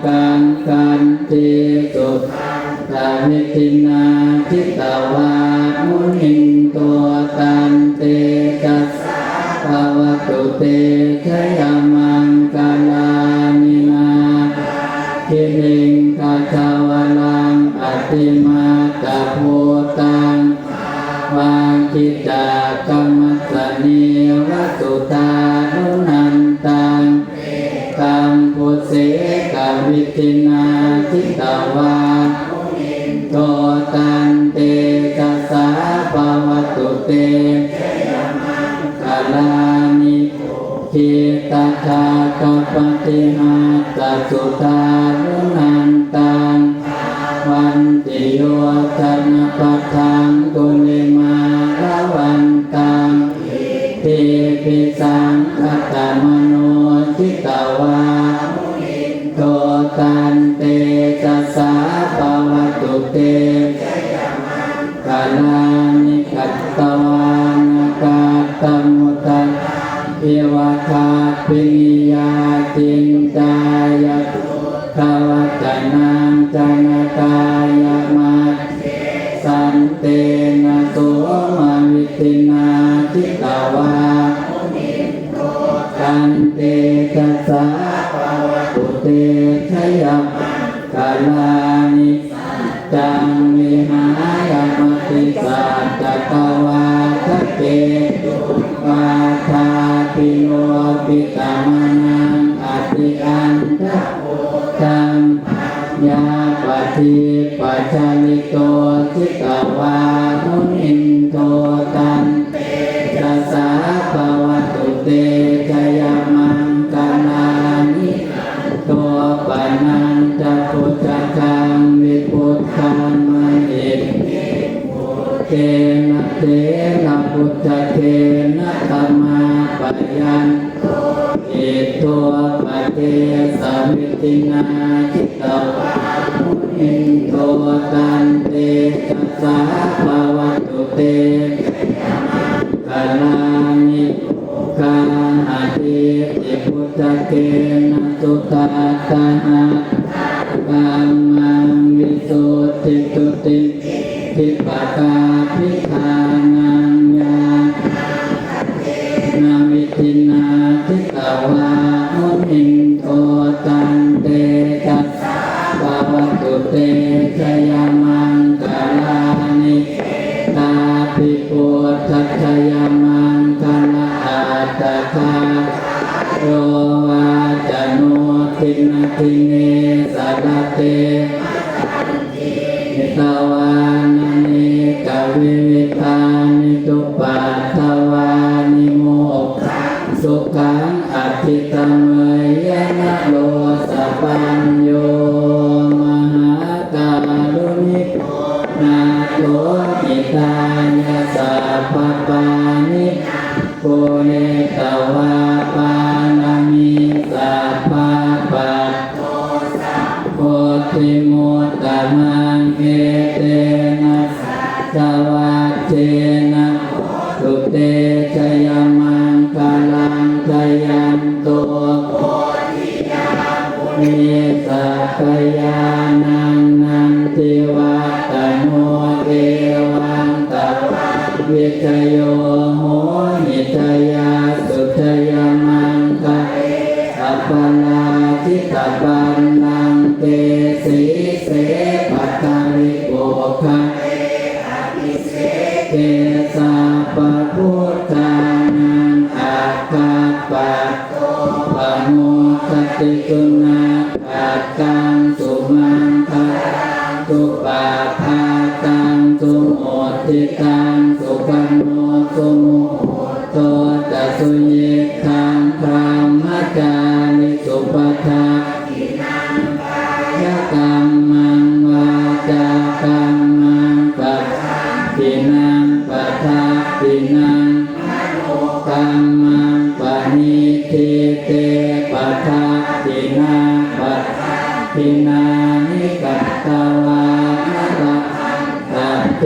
กังกันติสุตาวิตินาทิตาวามุนินตัวตันเตกัสสะภวตุเตชยมังกาลานินาคิริงคาชาวลังอติมาตะโพตังวาคิตากรรมสนิวัตุตานุนันตังตัมปุเสกวิตินาทิตาวาโตตันเตกัสสะภวตุเตกาลานิคิตาคาคปฏิหัตตสุตานุนันตังวันติโยธนปัฏฐังกุลิมาละวันตังติปิสังคตมโนทิตาวาโตตันเตกัสสะภวตุเตกาลานิกัตตวานกาตมุตตะเอวะคาปินิยาตินจายะภวตนังจนกายะมัตสันเตนะโสมวิตินาทิตาวาตันเตกัสสะภวตุเตชยมังกาลานิจังวิหายมติสัจจตวาทะเกวาทาปิโนปิตามนังอติอันตะตังยาปฏิปัจจาลิโตทิตาวานุนินโตตันกัสสะภวตุเตชยมังกาลานิตัวปนันจะพุทธคังวิพุทธังมหิเทนะเทนะพุทธเทนะธัมมาปัญญันอิตัวปะเทสาวิตินาทิตาวามุนินโตตันเตกัสสะภวตุเตกาลานิกาหะเทติพุทธเกนะสุตตะตะหะกัมมังวิสุทธิตุติทิปกาภิธานังยานาวิตินาทิตาวามุนินโตตันเตกัสสะภวตุเตชยมังกาลานิตาภิปุถตัชยมังคณะอัตตะคาโรวาจโนทินาทิเนสะดะเตนิตาวานันเนกวิวิธานิทุปัฏฐวานิโมกขังสุขังอภิธรรมเมยนะโลสัพพัญโยมหากาลุนิโกนาโตอิตายะสัพพปานิโกเนตวาปานามิสัพพปัตโตสัพโพธิมุตตะมังเอเตนะสวัจเจนะตุเตชยมังกาลังชยันโตโพธิยามุนีสัพยานังนันติวัตโนเอวังตวะวิชโยโหหิตยาสุทยมังคาอัปปนาทิตาปันนังเตสีเสปัตตาริโกคะเตสาปะพุทธานังอาคาปัตโตปะโมคติตุนาปัตตังสุมังคะตุปาภาตังสุโมทิตังสุปันโนสุโมโตตัสสุเยคังพรหมจาริสุปทักขินังกายกัมมังวาจากัมมังปัฏฐาทินังปัฏฐาทินังมโนกัมมังปณิทิเตปัฏฐาทินาปัฏฐาทินานิกัตตวานะระหังตัตเต